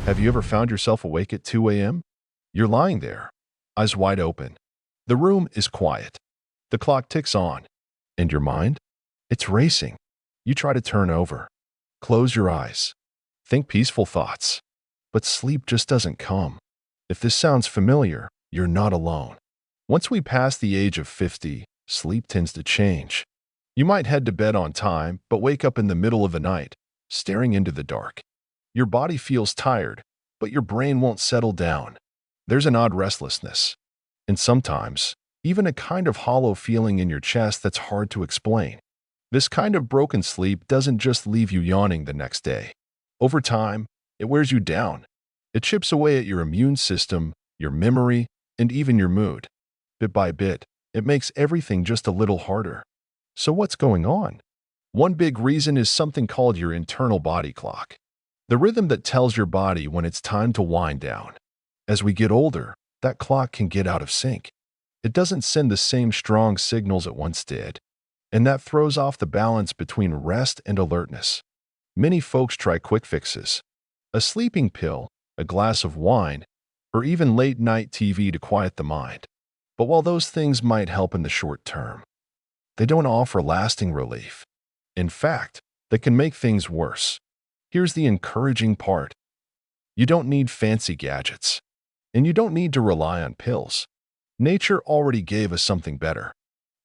Have you ever found yourself awake at 2 a.m.? You're lying there, eyes wide open. The room is quiet. The clock ticks on. And your mind? It's racing. You try to turn over. Close your eyes. Think peaceful thoughts. But sleep just doesn't come. If this sounds familiar, you're not alone. Once we pass the age of 50, sleep tends to change. You might head to bed on time, but wake up in the middle of the night, staring into the dark. Your body feels tired, but your brain won't settle down. There's an odd restlessness. And sometimes, even a kind of hollow feeling in your chest that's hard to explain. This kind of broken sleep doesn't just leave you yawning the next day. Over time, it wears you down. It chips away at your immune system, your memory, and even your mood. Bit by bit, it makes everything just a little harder. So what's going on? One big reason is something called your internal body clock. The rhythm that tells your body when it's time to wind down. As we get older, that clock can get out of sync. It doesn't send the same strong signals it once did, and that throws off the balance between rest and alertness. Many folks try quick fixes. A sleeping pill, a glass of wine, or even late-night TV to quiet the mind. But while those things might help in the short term, they don't offer lasting relief. In fact, they can make things worse. Here's the encouraging part. You don't need fancy gadgets, and you don't need to rely on pills. Nature already gave us something better.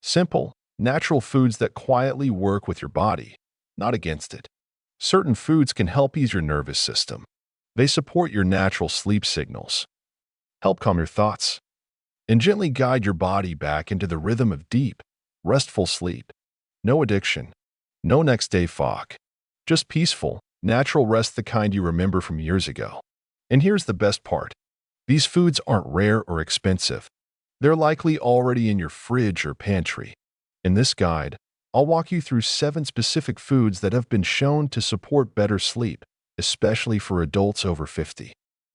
Simple, natural foods that quietly work with your body, not against it. Certain foods can help ease your nervous system. They support your natural sleep signals, help calm your thoughts, and gently guide your body back into the rhythm of deep, restful sleep. No addiction, no next-day fog, just peaceful, natural rest, the kind you remember from years ago. And here's the best part. These foods aren't rare or expensive. They're likely already in your fridge or pantry. In this guide, I'll walk you through 7 specific foods that have been shown to support better sleep, especially for adults over 50.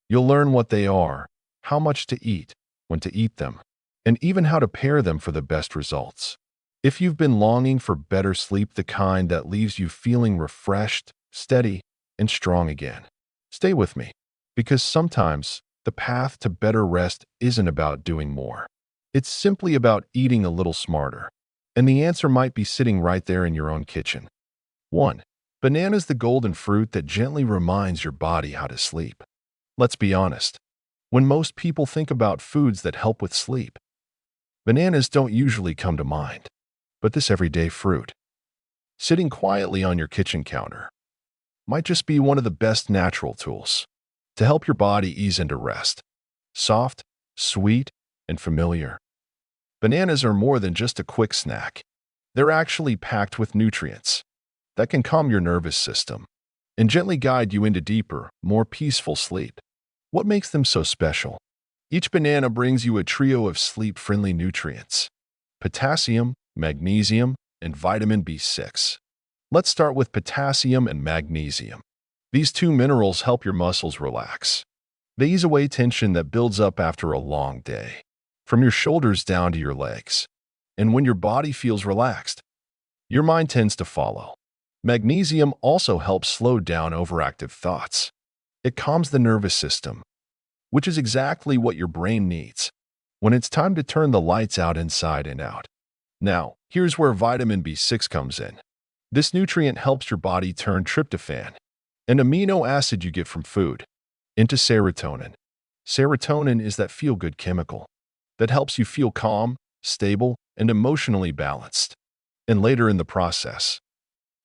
You'll learn what they are, how much to eat, when to eat them, and even how to pair them for the best results. If you've been longing for better sleep, the kind that leaves you feeling refreshed, steady, and strong again, stay with me, because sometimes the path to better rest isn't about doing more. It's simply about eating a little smarter. And the answer might be sitting right there in your own kitchen. 1. Banana's the golden fruit that gently reminds your body how to sleep. Let's be honest. When most people think about foods that help with sleep, bananas don't usually come to mind. But this everyday fruit, sitting quietly on your kitchen counter, might just be one of the best natural tools to help your body ease into rest. Soft, sweet, and familiar. Bananas are more than just a quick snack. They're actually packed with nutrients that can calm your nervous system and gently guide you into deeper, more peaceful sleep. What makes them so special? Each banana brings you a trio of sleep-friendly nutrients: potassium, magnesium, and vitamin B6. Let's start with potassium and magnesium. These 2 minerals help your muscles relax. They ease away tension that builds up after a long day, from your shoulders down to your legs. And when your body feels relaxed, your mind tends to follow. Magnesium also helps slow down overactive thoughts. It calms the nervous system, which is exactly what your brain needs when it's time to turn the lights out inside and out. Now, here's where vitamin B6 comes in. This nutrient helps your body turn tryptophan, an amino acid you get from food, into serotonin. Serotonin is that feel-good chemical that helps you feel calm, stable, and emotionally balanced. And later in the process,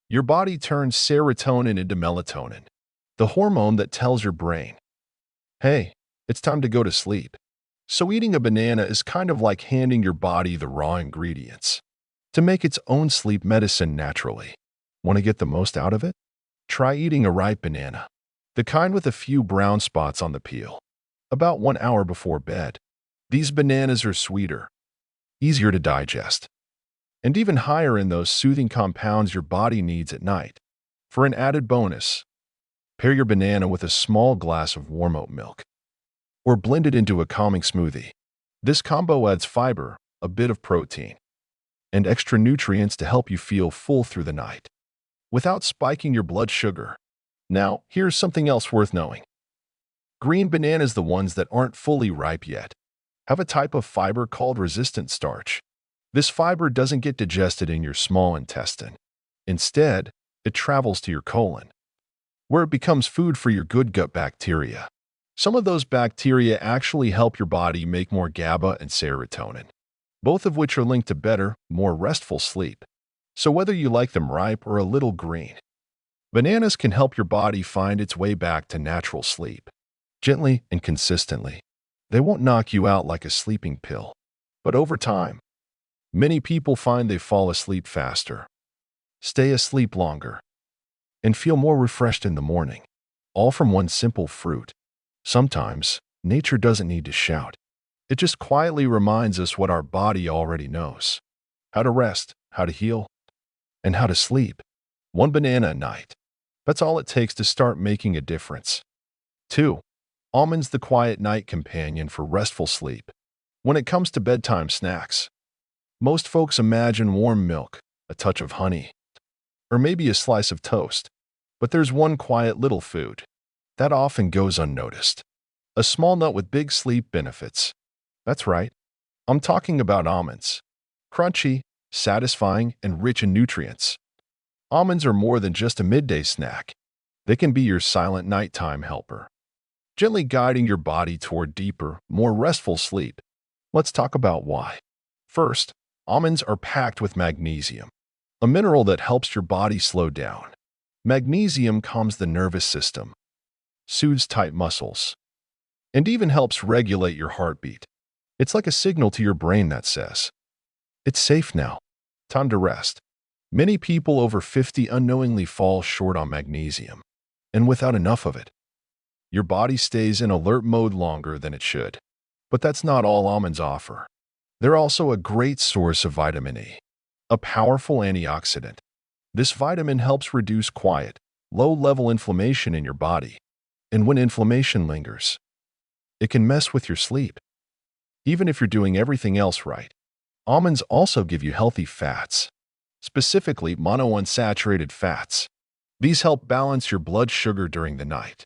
your body turns serotonin into melatonin, the hormone that tells your brain, hey, it's time to go to sleep. So eating a banana is kind of like handing your body the raw ingredients to make its own sleep medicine naturally. Want to get the most out of it? Try eating a ripe banana, the kind with a few brown spots on the peel, about 1 hour before bed. These bananas are sweeter, easier to digest, and even higher in those soothing compounds your body needs at night. For an added bonus, pair your banana with a small glass of warm oat milk, or blend it into a calming smoothie. This combo adds fiber, a bit of protein, and extra nutrients to help you feel full through the night, without spiking your blood sugar. Now, here's something else worth knowing. Green bananas, the ones that aren't fully ripe yet, have a type of fiber called resistant starch. This fiber doesn't get digested in your small intestine. Instead, it travels to your colon, where it becomes food for your good gut bacteria. Some of those bacteria actually help your body make more GABA and serotonin, both of which are linked to better, more restful sleep. So whether you like them ripe or a little green, bananas can help your body find its way back to natural sleep, gently and consistently. They won't knock you out like a sleeping pill, but over time, many people find they fall asleep faster, stay asleep longer, and feel more refreshed in the morning, all from one simple fruit. Sometimes, nature doesn't need to shout. It just quietly reminds us what our body already knows: how to rest, how to heal, and how to sleep. One banana a night. That's all it takes to start making a difference. 2. Almonds, the quiet night companion for restful sleep. When it comes to bedtime snacks, most folks imagine warm milk, a touch of honey, or maybe a slice of toast. But there's one quiet little food that often goes unnoticed. A small nut with big sleep benefits. That's right, I'm talking about almonds. Crunchy, satisfying, and rich in nutrients. Almonds are more than just a midday snack. They can be your silent nighttime helper, gently guiding your body toward deeper, more restful sleep. Let's talk about why. First, almonds are packed with magnesium, a mineral that helps your body slow down. Magnesium calms the nervous system, soothes tight muscles, and even helps regulate your heartbeat. It's like a signal to your brain that says, "It's safe now. Time to rest." Many people over 50 unknowingly fall short on magnesium, and without enough of it, your body stays in alert mode longer than it should. But that's not all almonds offer. They're also a great source of vitamin E, a powerful antioxidant. This vitamin helps reduce quiet, low-level inflammation in your body. And when inflammation lingers, it can mess with your sleep, even if you're doing everything else right. Almonds also give you healthy fats, specifically monounsaturated fats. These help balance your blood sugar during the night.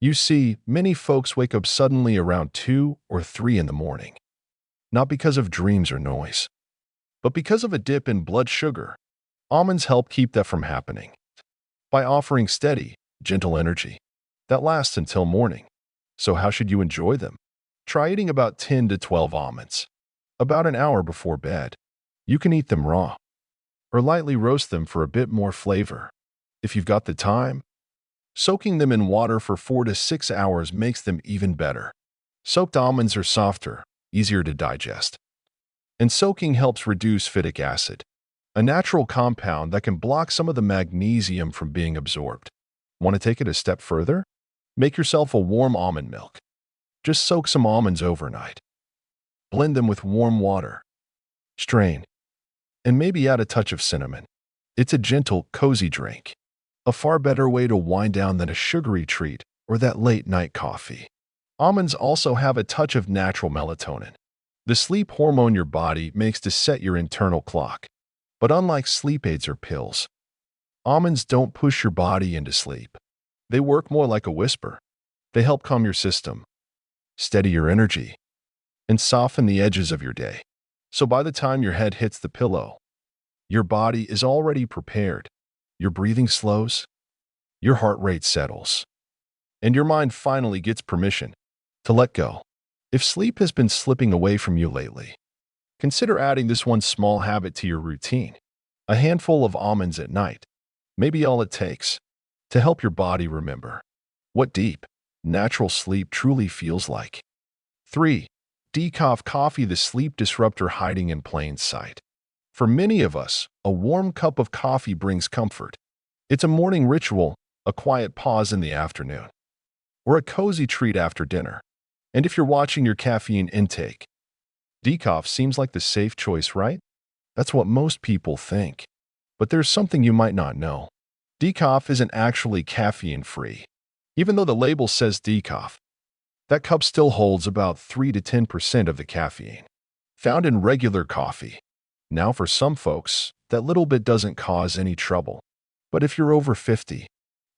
You see, many folks wake up suddenly around 2 or 3 in the morning, not because of dreams or noise, but because of a dip in blood sugar. Almonds help keep that from happening by offering steady, gentle energy that lasts until morning. So how should you enjoy them? Try eating about 10 to 12 almonds, about an hour before bed. You can eat them raw, or lightly roast them for a bit more flavor. If you've got the time, soaking them in water for 4 to 6 hours makes them even better. Soaked almonds are softer, easier to digest, and soaking helps reduce phytic acid, a natural compound that can block some of the magnesium from being absorbed. Want to take it a step further? Make yourself a warm almond milk. Just soak some almonds overnight. Blend them with warm water. Strain, and maybe add a touch of cinnamon. It's a gentle, cozy drink, a far better way to wind down than a sugary treat or that late-night coffee. Almonds also have a touch of natural melatonin, the sleep hormone your body makes to set your internal clock. But unlike sleep aids or pills, almonds don't push your body into sleep. They work more like a whisper. They help calm your system, steady your energy, and soften the edges of your day. So by the time your head hits the pillow, your body is already prepared. Your breathing slows, your heart rate settles, and your mind finally gets permission to let go. If sleep has been slipping away from you lately, consider adding this one small habit to your routine. A handful of almonds at night may be all it takes to help your body remember what deep, natural sleep truly feels like. 3. Decaf coffee, the sleep disruptor hiding in plain sight. For many of us, a warm cup of coffee brings comfort. It's a morning ritual, a quiet pause in the afternoon, or a cozy treat after dinner. And if you're watching your caffeine intake, decaf seems like the safe choice, right? That's what most people think. But there's something you might not know. Decaf isn't actually caffeine-free. Even though the label says decaf, that cup still holds about 3 to 10% of the caffeine found in regular coffee. Now, for some folks, that little bit doesn't cause any trouble. But if you're over 50,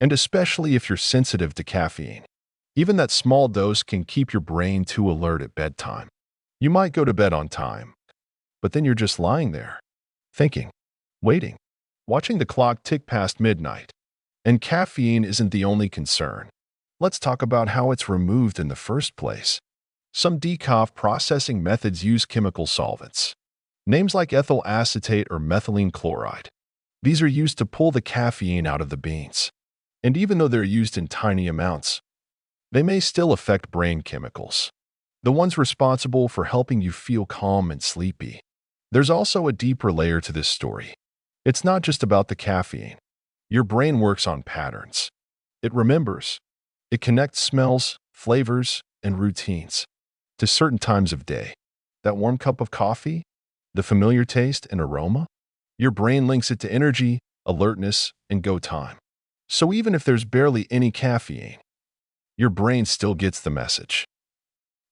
and especially if you're sensitive to caffeine, Even that small dose can keep your brain too alert at bedtime. You might go to bed on time, but then you're just lying there, thinking, waiting, watching the clock tick past midnight. And caffeine isn't the only concern. Let's talk about how it's removed in the first place. Some decaf processing methods use chemical solvents. Names like ethyl acetate or methylene chloride. These are used to pull the caffeine out of the beans. And even though they're used in tiny amounts, they may still affect brain chemicals, the ones responsible for helping you feel calm and sleepy. There's also a deeper layer to this story. It's not just about the caffeine. Your brain works on patterns. It remembers. It connects smells, flavors, and routines to certain times of day. That warm cup of coffee, the familiar taste and aroma, your brain links it to energy, alertness, and go time. So even if there's barely any caffeine, your brain still gets the message.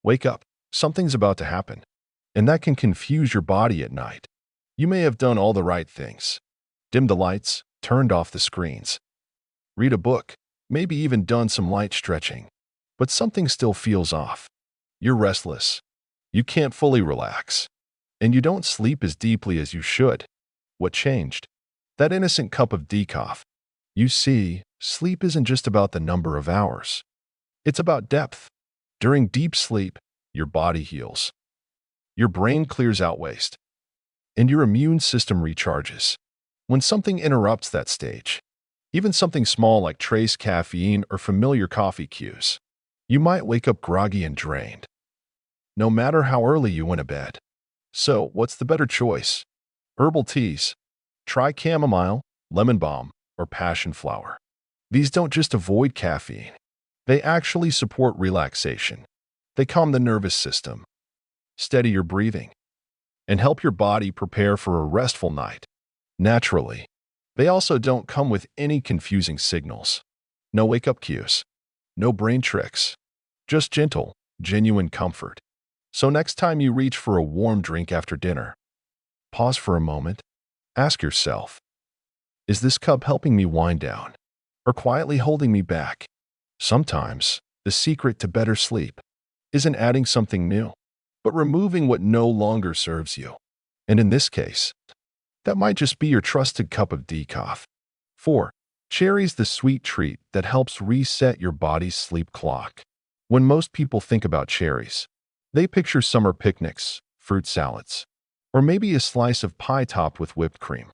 Wake up, something's about to happen. And that can confuse your body at night. You may have done all the right things. Dimmed the lights, turned off the screens. Read a book, maybe even done some light stretching. But something still feels off. You're restless. You can't fully relax. And you don't sleep as deeply as you should. What changed? That innocent cup of decaf. You see, sleep isn't just about the number of hours. It's about depth. During deep sleep, your body heals. Your brain clears out waste. And your immune system recharges. When something interrupts that stage, even something small like trace caffeine or familiar coffee cues, you might wake up groggy and drained, no matter how early you went to bed. So, what's the better choice? Herbal teas. Try chamomile, lemon balm, or passion flower. These don't just avoid caffeine. They actually support relaxation. They calm the nervous system, steady your breathing, and help your body prepare for a restful night. Naturally, they also don't come with any confusing signals. No wake-up cues. No brain tricks. Just gentle, genuine comfort. So next time you reach for a warm drink after dinner, pause for a moment. Ask yourself, is this cup helping me wind down or quietly holding me back? Sometimes, the secret to better sleep isn't adding something new, but removing what no longer serves you. And in this case, that might just be your trusted cup of decaf. 4. Cherry's the sweet treat that helps reset your body's sleep clock. When most people think about cherries, they picture summer picnics, fruit salads, or maybe a slice of pie topped with whipped cream.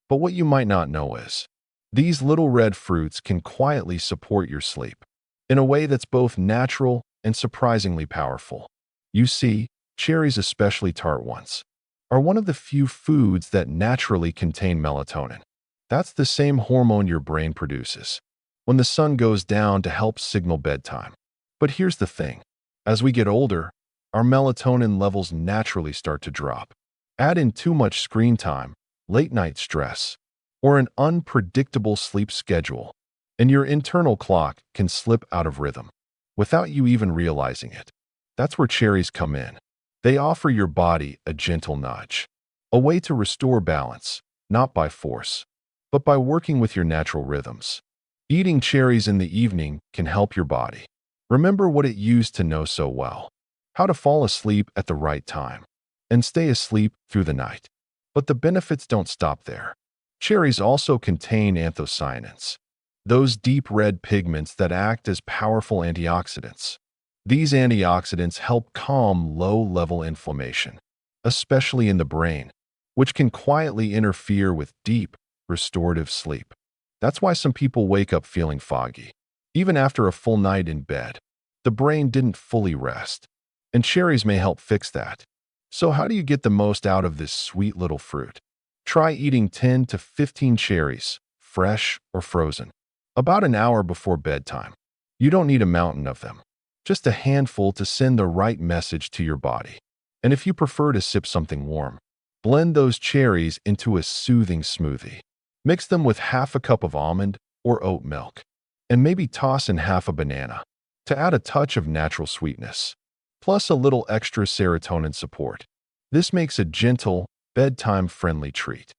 But what you might not know is, these little red fruits can quietly support your sleep in a way that's both natural and surprisingly powerful. You see, cherries, especially tart ones, are one of the few foods that naturally contain melatonin. That's the same hormone your brain produces when the sun goes down to help signal bedtime. But here's the thing. As we get older, our melatonin levels naturally start to drop. Add in too much screen time, late-night stress, or an unpredictable sleep schedule, and your internal clock can slip out of rhythm without you even realizing it. That's where cherries come in. They offer your body a gentle nudge, a way to restore balance, not by force, but by working with your natural rhythms. Eating cherries in the evening can help your body remember what it used to know so well, how to fall asleep at the right time and stay asleep through the night. But the benefits don't stop there. Cherries also contain anthocyanins, those deep red pigments that act as powerful antioxidants. These antioxidants help calm low-level inflammation, especially in the brain, which can quietly interfere with deep, restorative sleep. That's why some people wake up feeling foggy, even after a full night in bed. The brain didn't fully rest, and cherries may help fix that. So how do you get the most out of this sweet little fruit? Try eating 10 to 15 cherries, fresh or frozen, about an hour before bedtime. You don't need a mountain of them, just a handful to send the right message to your body. And if you prefer to sip something warm, blend those cherries into a soothing smoothie. Mix them with half a cup of almond or oat milk, and maybe toss in half a banana to add a touch of natural sweetness, plus a little extra serotonin support. This makes a gentle, bedtime-friendly treat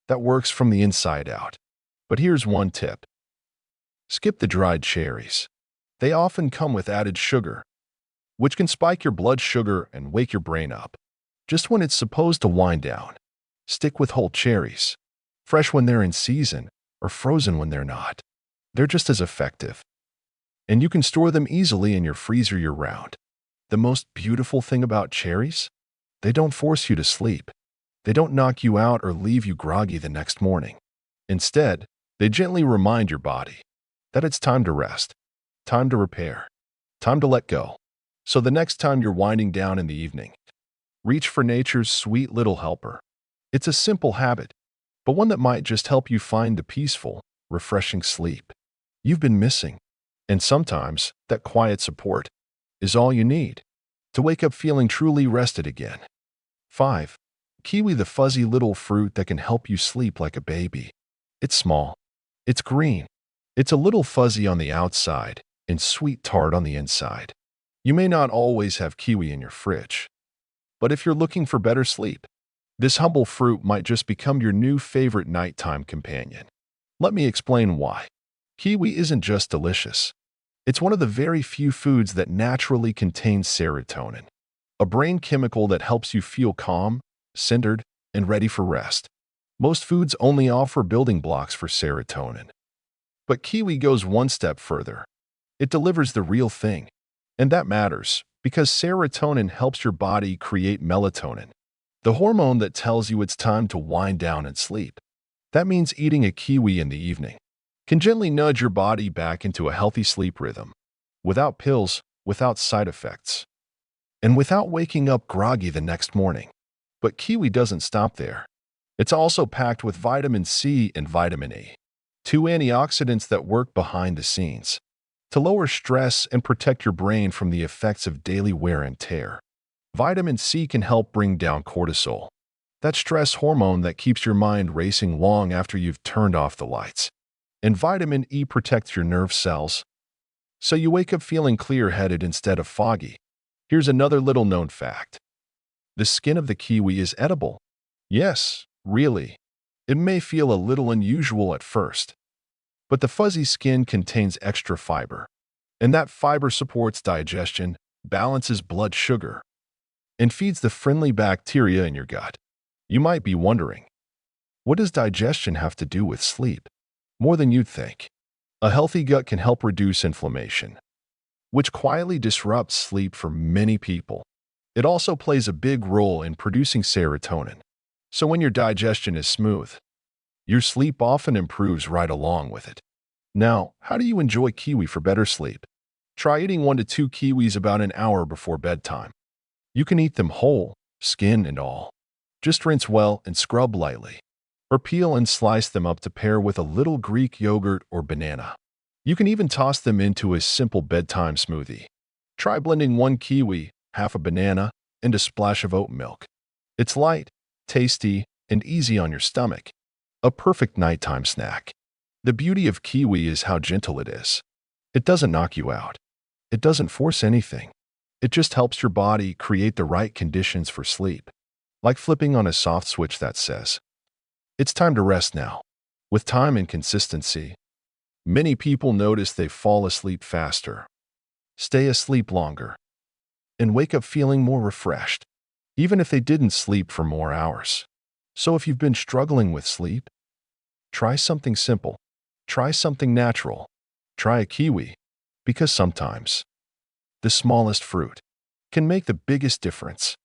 that works from the inside out. But here's one tip. Skip the dried cherries. They often come with added sugar, which can spike your blood sugar and wake your brain up. Just when it's supposed to wind down, stick with whole cherries, fresh when they're in season or frozen when they're not. They're just as effective. And you can store them easily in your freezer year-round. The most beautiful thing about cherries? They don't force you to sleep. They don't knock you out or leave you groggy the next morning. Instead, they gently remind your body that it's time to rest, time to repair, time to let go. So the next time you're winding down in the evening, reach for nature's sweet little helper. It's a simple habit, but one that might just help you find the peaceful, refreshing sleep you've been missing. And sometimes that quiet support is all you need to wake up feeling truly rested again. 5. Kiwi, the fuzzy little fruit that can help you sleep like a baby. It's small. It's green. It's a little fuzzy on the outside and sweet tart on the inside. You may not always have kiwi in your fridge, but if you're looking for better sleep, this humble fruit might just become your new favorite nighttime companion. Let me explain why. Kiwi isn't just delicious. It's one of the very few foods that naturally contains serotonin, a brain chemical that helps you feel calm, centered, and ready for rest. Most foods only offer building blocks for serotonin. But kiwi goes one step further. It delivers the real thing. And that matters because serotonin helps your body create melatonin, the hormone that tells you it's time to wind down and sleep. That means eating a kiwi in the evening can gently nudge your body back into a healthy sleep rhythm, without pills, without side effects, and without waking up groggy the next morning. But kiwi doesn't stop there. It's also packed with vitamin C and vitamin E, two antioxidants that work behind the scenes to lower stress and protect your brain from the effects of daily wear and tear. Vitamin C can help bring down cortisol, that stress hormone that keeps your mind racing long after you've turned off the lights. And vitamin E protects your nerve cells, so you wake up feeling clear-headed instead of foggy. Here's another little known fact. The skin of the kiwi is edible. Yes, really. It may feel a little unusual at first, but the fuzzy skin contains extra fiber, and that fiber supports digestion, balances blood sugar, and feeds the friendly bacteria in your gut. You might be wondering, what does digestion have to do with sleep? More than you'd think. A healthy gut can help reduce inflammation, which quietly disrupts sleep for many people. It also plays a big role in producing serotonin. So when your digestion is smooth, your sleep often improves right along with it. Now, how do you enjoy kiwi for better sleep? Try eating 1 to 2 kiwis about an hour before bedtime. You can eat them whole, skin and all. Just rinse well and scrub lightly, or peel and slice them up to pair with a little Greek yogurt or banana. You can even toss them into a simple bedtime smoothie. Try blending 1 kiwi, half a banana, and a splash of oat milk. It's light, tasty, and easy on your stomach. A perfect nighttime snack. The beauty of kiwi is how gentle it is. It doesn't knock you out. It doesn't force anything. It just helps your body create the right conditions for sleep. Like flipping on a soft switch that says, "It's time to rest now." With time and consistency, many people notice they fall asleep faster, stay asleep longer, and wake up feeling more refreshed, even if they didn't sleep for more hours. So if you've been struggling with sleep, try something simple. Try something natural. Try a kiwi, because sometimes the smallest fruit can make the biggest difference.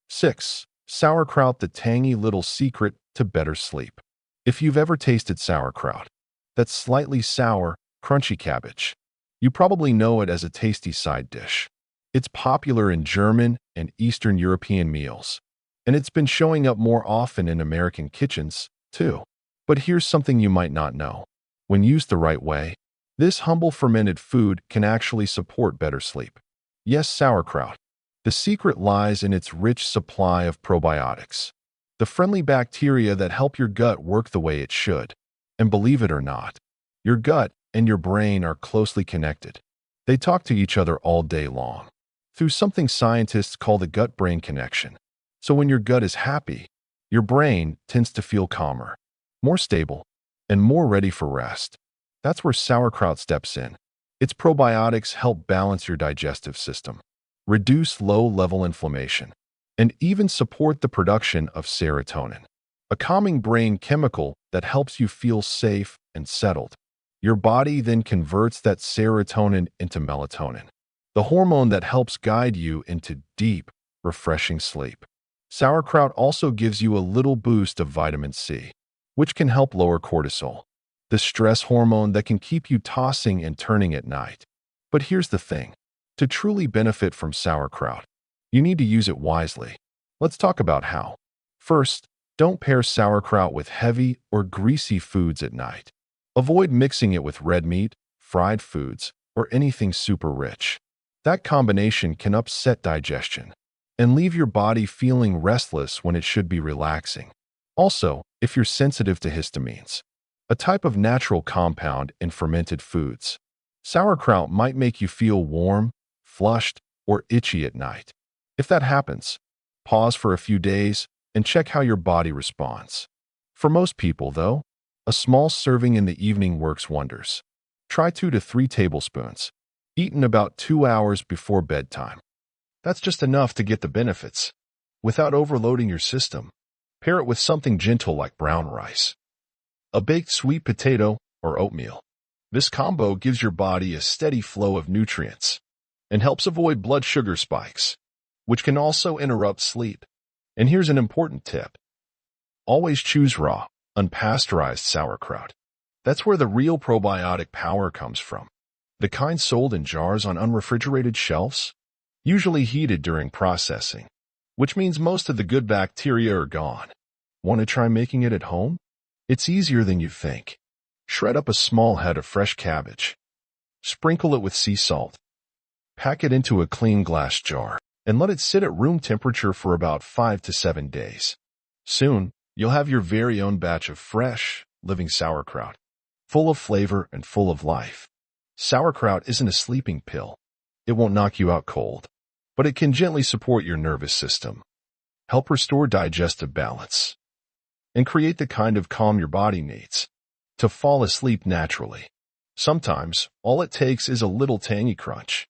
6. Sauerkraut, the tangy little secret to better sleep. If you've ever tasted sauerkraut, that slightly sour, crunchy cabbage, you probably know it as a tasty side dish. It's popular in German and Eastern European meals, and it's been showing up more often in American kitchens, too. But here's something you might not know. When used the right way, this humble fermented food can actually support better sleep. Yes, sauerkraut. The secret lies in its rich supply of probiotics, the friendly bacteria that help your gut work the way it should. And believe it or not, your gut and your brain are closely connected. They talk to each other all day long, through something scientists call the gut-brain connection. So when your gut is happy, your brain tends to feel calmer, more stable, and more ready for rest. That's where sauerkraut steps in. Its probiotics help balance your digestive system, reduce low-level inflammation, and even support the production of serotonin, a calming brain chemical that helps you feel safe and settled. Your body then converts that serotonin into melatonin, the hormone that helps guide you into deep, refreshing sleep. Sauerkraut also gives you a little boost of vitamin C, which can help lower cortisol, the stress hormone that can keep you tossing and turning at night. But here's the thing. To truly benefit from sauerkraut, you need to use it wisely. Let's talk about how. First, don't pair sauerkraut with heavy or greasy foods at night. Avoid mixing it with red meat, fried foods, or anything super rich. That combination can upset digestion and leave your body feeling restless when it should be relaxing. Also, if you're sensitive to histamines, a type of natural compound in fermented foods, sauerkraut might make you feel warm, flushed, or itchy at night. If that happens, pause for a few days and check how your body responds. For most people, though, a small serving in the evening works wonders. Try 2 to 3 tablespoons, eaten about 2 hours before bedtime. That's just enough to get the benefits, without overloading your system. Pair it with something gentle like brown rice, a baked sweet potato, or oatmeal. This combo gives your body a steady flow of nutrients and helps avoid blood sugar spikes, which can also interrupt sleep. And here's an important tip. Always choose raw, unpasteurized sauerkraut. That's where the real probiotic power comes from. The kind sold in jars on unrefrigerated shelves, usually heated during processing, which means most of the good bacteria are gone. Want to try making it at home? It's easier than you think. Shred up a small head of fresh cabbage. Sprinkle it with sea salt. Pack it into a clean glass jar and let it sit at room temperature for about 5 to 7 days. Soon, you'll have your very own batch of fresh, living sauerkraut, full of flavor and full of life. Sauerkraut isn't a sleeping pill. It won't knock you out cold, but it can gently support your nervous system, help restore digestive balance, and create the kind of calm your body needs to fall asleep naturally. Sometimes, all it takes is a little tangy crunch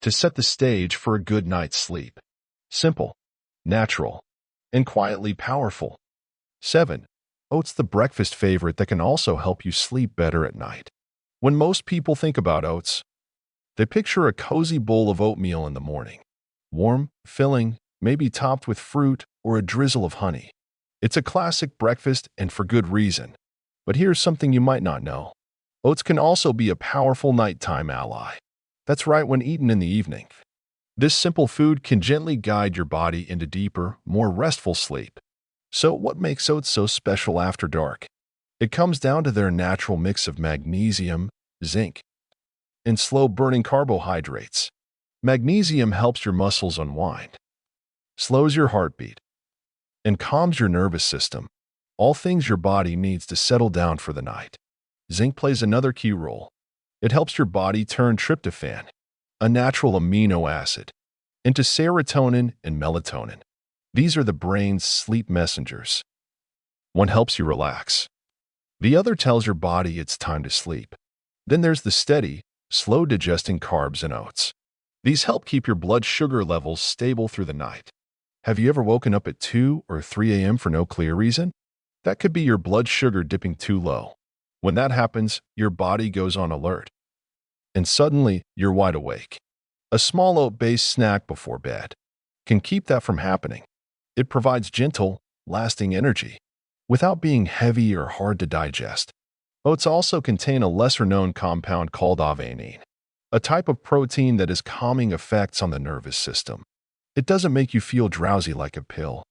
to set the stage for a good night's sleep. Simple, natural, and quietly powerful. 7. Oats, the breakfast favorite that can also help you sleep better at night. When most people think about oats, they picture a cozy bowl of oatmeal in the morning. Warm, filling, maybe topped with fruit or a drizzle of honey. It's a classic breakfast and for good reason. But here's something you might not know. Oats can also be a powerful nighttime ally. That's right, when eaten in the evening. This simple food can gently guide your body into deeper, more restful sleep. So what makes oats so special after dark? It comes down to their natural mix of magnesium, zinc, and slow-burning carbohydrates. Magnesium helps your muscles unwind, slows your heartbeat, and calms your nervous system, all things your body needs to settle down for the night. Zinc plays another key role. It helps your body turn tryptophan, a natural amino acid, into serotonin and melatonin. These are the brain's sleep messengers. One helps you relax. The other tells your body it's time to sleep. Then there's the steady, slow-digesting carbs in oats. These help keep your blood sugar levels stable through the night. Have you ever woken up at 2 or 3 a.m. for no clear reason? That could be your blood sugar dipping too low. When that happens, your body goes on alert. And suddenly, you're wide awake. A small oat-based snack before bed can keep that from happening. It provides gentle, lasting energy without being heavy or hard to digest. Oats also contain a lesser-known compound called aveanine, a type of protein that has calming effects on the nervous system. It doesn't make you feel drowsy like a pill,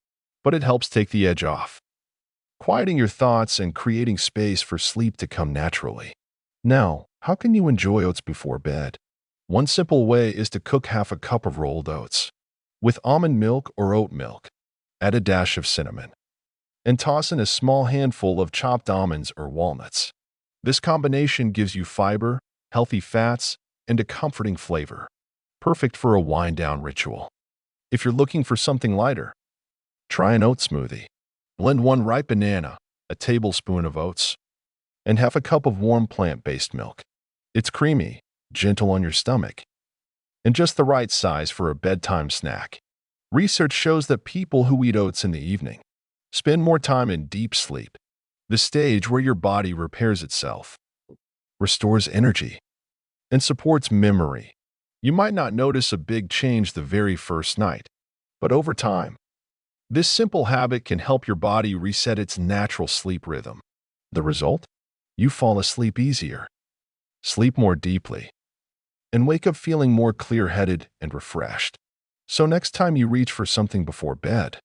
but it helps take the edge off, quieting your thoughts and creating space for sleep to come naturally. Now, how can you enjoy oats before bed? One simple way is to cook half a cup of rolled oats with almond milk or oat milk. Add a dash of cinnamon and toss in a small handful of chopped almonds or walnuts. This combination gives you fiber, healthy fats, and a comforting flavor, perfect for a wind-down ritual. If you're looking for something lighter, try an oat smoothie. Blend 1 ripe banana, a tablespoon of oats, and half a cup of warm plant-based milk. It's creamy, gentle on your stomach, and just the right size for a bedtime snack. Research shows that people who eat oats in the evening spend more time in deep sleep, the stage where your body repairs itself, restores energy, and supports memory. You might not notice a big change the very first night, but over time, this simple habit can help your body reset its natural sleep rhythm. The result? You fall asleep easier, sleep more deeply, and wake up feeling more clear-headed and refreshed. So next time you reach for something before bed,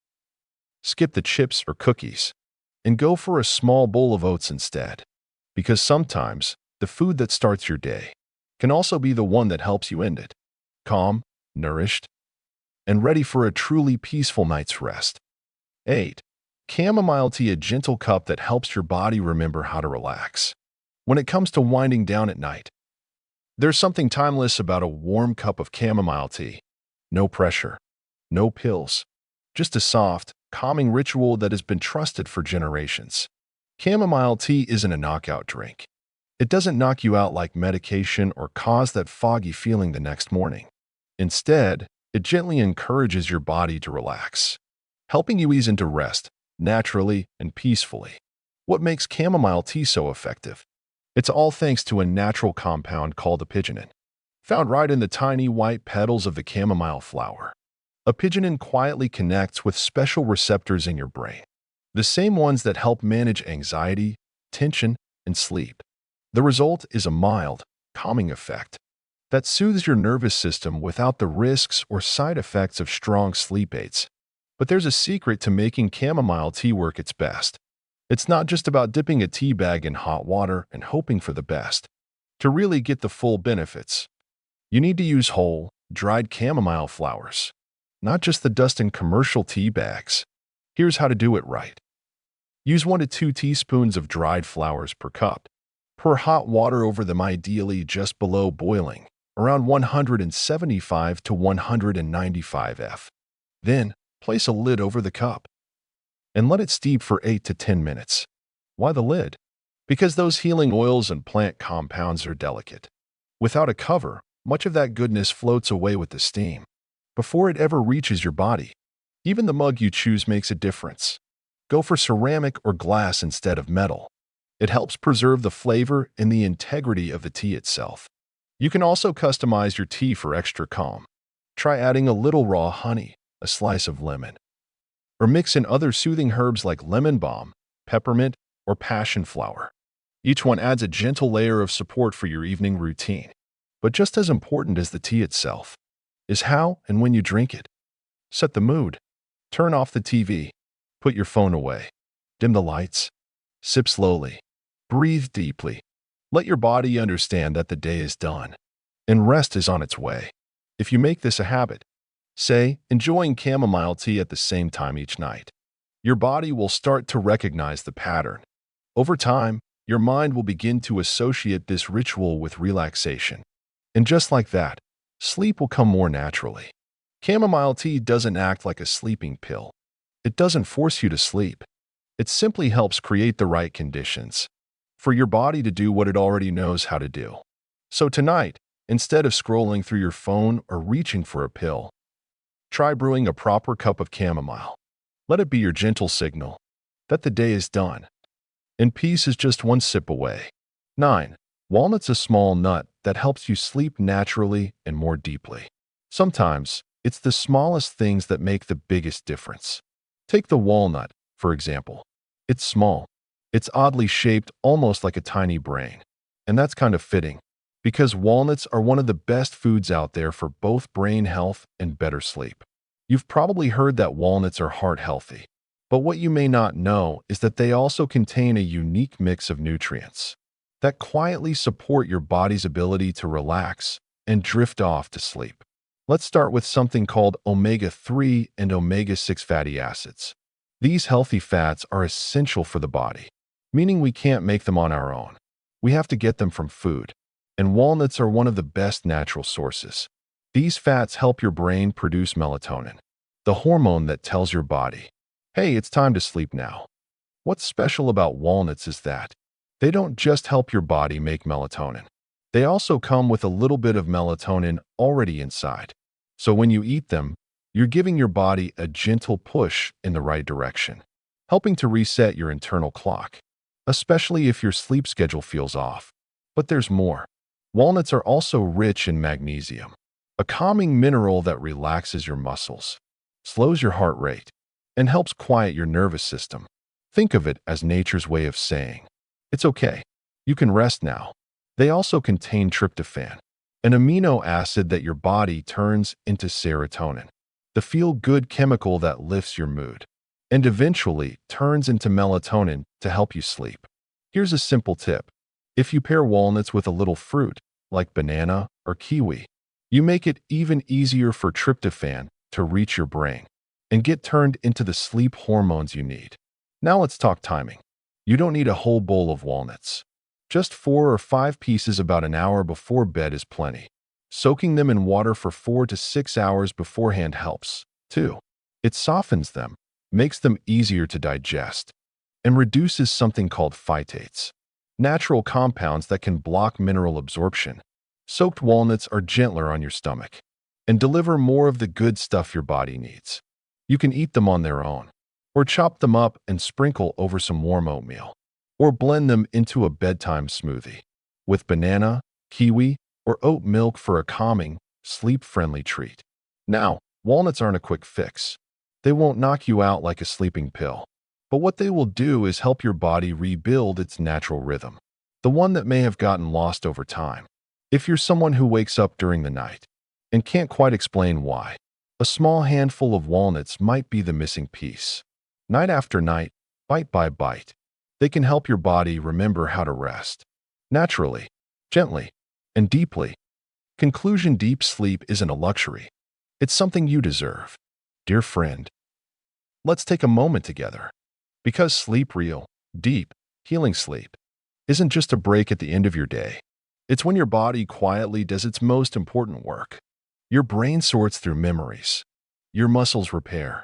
skip the chips or cookies and go for a small bowl of oats instead. Because sometimes the food that starts your day can also be the one that helps you end it, calm, nourished, and ready for a truly peaceful night's rest. 8. Chamomile tea, a gentle cup that helps your body remember how to relax. When it comes to winding down at night, there's something timeless about a warm cup of chamomile tea. No pressure, no pills, just a soft, calming ritual that has been trusted for generations. Chamomile tea isn't a knockout drink. It doesn't knock you out like medication or cause that foggy feeling the next morning. Instead, it gently encourages your body to relax, helping you ease into rest naturally and peacefully. What makes chamomile tea so effective? It's all thanks to a natural compound called apigenin, found right in the tiny white petals of the chamomile flower. Apigenin quietly connects with special receptors in your brain, the same ones that help manage anxiety, tension, and sleep. The result is a mild, calming effect that soothes your nervous system without the risks or side effects of strong sleep aids. But there's a secret to making chamomile tea work its best. It's not just about dipping a tea bag in hot water and hoping for the best. To really get the full benefits, you need to use whole, dried chamomile flowers, not just the dust in commercial tea bags. Here's how to do it right. Use 1 to 2 teaspoons of dried flowers per cup. Pour hot water over them, ideally just below boiling, around 175 to 195 F. Then, place a lid over the cup and let it steep for 8 to 10 minutes. Why the lid? Because those healing oils and plant compounds are delicate. Without a cover, much of that goodness floats away with the steam before it ever reaches your body. Even the mug you choose makes a difference. Go for ceramic or glass instead of metal. It helps preserve the flavor and the integrity of the tea itself. You can also customize your tea for extra calm. Try adding a little raw honey, a slice of lemon, or mix in other soothing herbs like lemon balm, peppermint, or passion flower. Each one adds a gentle layer of support for your evening routine. But just as important as the tea itself is how and when you drink it. Set the mood. Turn off the TV. Put your phone away. Dim the lights. Sip slowly. Breathe deeply. Let your body understand that the day is done and rest is on its way. If you make this a habit, say, enjoying chamomile tea at the same time each night, your body will start to recognize the pattern. Over time, your mind will begin to associate this ritual with relaxation. And just like that, sleep will come more naturally. Chamomile tea doesn't act like a sleeping pill. It doesn't force you to sleep. It simply helps create the right conditions for your body to do what it already knows how to do. So tonight, instead of scrolling through your phone or reaching for a pill, try brewing a proper cup of chamomile. Let it be your gentle signal that the day is done, and peace is just one sip away. 9. Walnuts, a small nut that helps you sleep naturally and more deeply. Sometimes, it's the smallest things that make the biggest difference. Take the walnut, for example. It's small. It's oddly shaped, almost like a tiny brain. And that's kind of fitting, because walnuts are one of the best foods out there for both brain health and better sleep. You've probably heard that walnuts are heart healthy, but what you may not know is that they also contain a unique mix of nutrients that quietly support your body's ability to relax and drift off to sleep. Let's start with something called omega-3 and omega-6 fatty acids. These healthy fats are essential for the body, meaning we can't make them on our own. We have to get them from food, and walnuts are one of the best natural sources. These fats help your brain produce melatonin, the hormone that tells your body, hey, it's time to sleep now. What's special about walnuts is that they don't just help your body make melatonin. They also come with a little bit of melatonin already inside. So when you eat them, you're giving your body a gentle push in the right direction, helping to reset your internal clock, especially if your sleep schedule feels off. But there's more. Walnuts are also rich in magnesium, a calming mineral that relaxes your muscles, slows your heart rate, and helps quiet your nervous system. Think of it as nature's way of saying, it's okay, you can rest now. They also contain tryptophan, an amino acid that your body turns into serotonin, the feel-good chemical that lifts your mood, and eventually turns into melatonin to help you sleep. Here's a simple tip. If you pair walnuts with a little fruit, like banana or kiwi, you make it even easier for tryptophan to reach your brain and get turned into the sleep hormones you need. Now let's talk timing. You don't need a whole bowl of walnuts. Just 4 or 5 pieces about an hour before bed is plenty. Soaking them in water for 4 to 6 hours beforehand helps, too. It softens them, makes them easier to digest, and reduces something called phytates, natural compounds that can block mineral absorption. Soaked walnuts are gentler on your stomach and deliver more of the good stuff your body needs. You can eat them on their own, or chop them up and sprinkle over some warm oatmeal, or blend them into a bedtime smoothie with banana, kiwi, or oat milk for a calming, sleep-friendly treat. Now, walnuts aren't a quick fix. They won't knock you out like a sleeping pill. But what they will do is help your body rebuild its natural rhythm, the one that may have gotten lost over time. If you're someone who wakes up during the night and can't quite explain why, a small handful of walnuts might be the missing piece. Night after night, bite by bite, they can help your body remember how to rest. Naturally, gently, and deeply. Conclusion: deep sleep isn't a luxury. It's something you deserve. Dear friend, let's take a moment together. Because sleep, real, deep, healing sleep, isn't just a break at the end of your day. It's when your body quietly does its most important work. Your brain sorts through memories. Your muscles repair.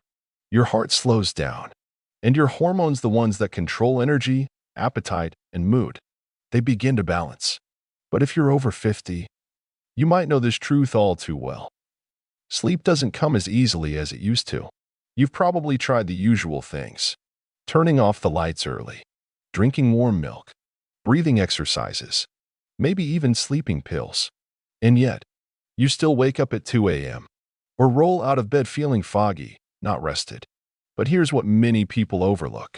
Your heart slows down. And your hormones, the ones that control energy, appetite, and mood, they begin to balance. But if you're over 50, you might know this truth all too well. Sleep doesn't come as easily as it used to. You've probably tried the usual things: turning off the lights early, drinking warm milk, breathing exercises, maybe even sleeping pills. And yet, you still wake up at 2 a.m. or roll out of bed feeling foggy, not rested. But here's what many people overlook.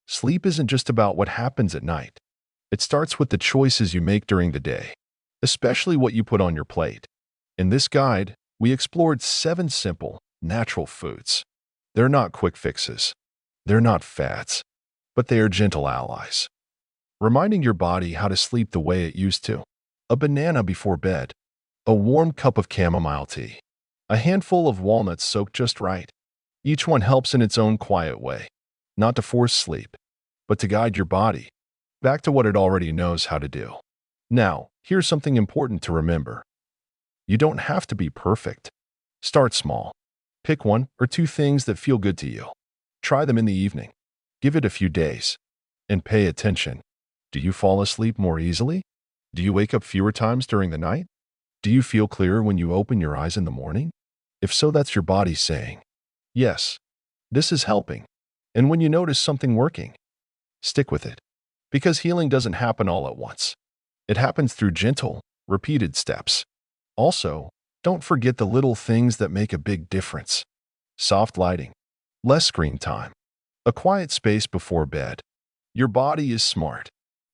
Sleep isn't just about what happens at night. It starts with the choices you make during the day, especially what you put on your plate. In this guide, we explored 7 simple, natural foods. They're not quick fixes. They're not fads, but they are gentle allies, reminding your body how to sleep the way it used to. A banana before bed, a warm cup of chamomile tea, a handful of walnuts soaked just right. Each one helps in its own quiet way, not to force sleep, but to guide your body back to what it already knows how to do. Now, here's something important to remember. You don't have to be perfect. Start small. Pick 1 or 2 things that feel good to you. Try them in the evening. Give it a few days. And pay attention. Do you fall asleep more easily? Do you wake up fewer times during the night? Do you feel clearer when you open your eyes in the morning? If so, that's your body saying, yes, this is helping. And when you notice something working, stick with it. Because healing doesn't happen all at once. It happens through gentle, repeated steps. Also, don't forget the little things that make a big difference. Soft lighting, less screen time, a quiet space before bed. Your body is smart,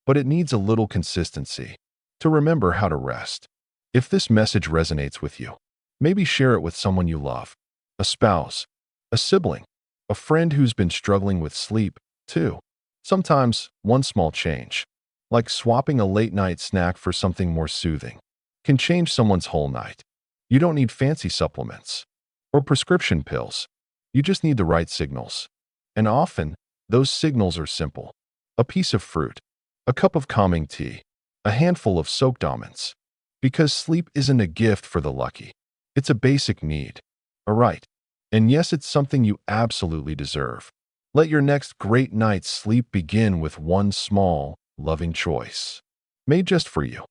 but it needs a little consistency to remember how to rest. If this message resonates with you, maybe share it with someone you love, a spouse, a sibling, a friend who's been struggling with sleep, too. Sometimes, one small change, like swapping a late-night snack for something more soothing, can change someone's whole night. You don't need fancy supplements or prescription pills. You just need the right signals. And often, those signals are simple. A piece of fruit, a cup of calming tea, a handful of soaked almonds. Because sleep isn't a gift for the lucky. It's a basic need. A right. And yes, it's something you absolutely deserve. Let your next great night's sleep begin with one small, loving choice, made just for you.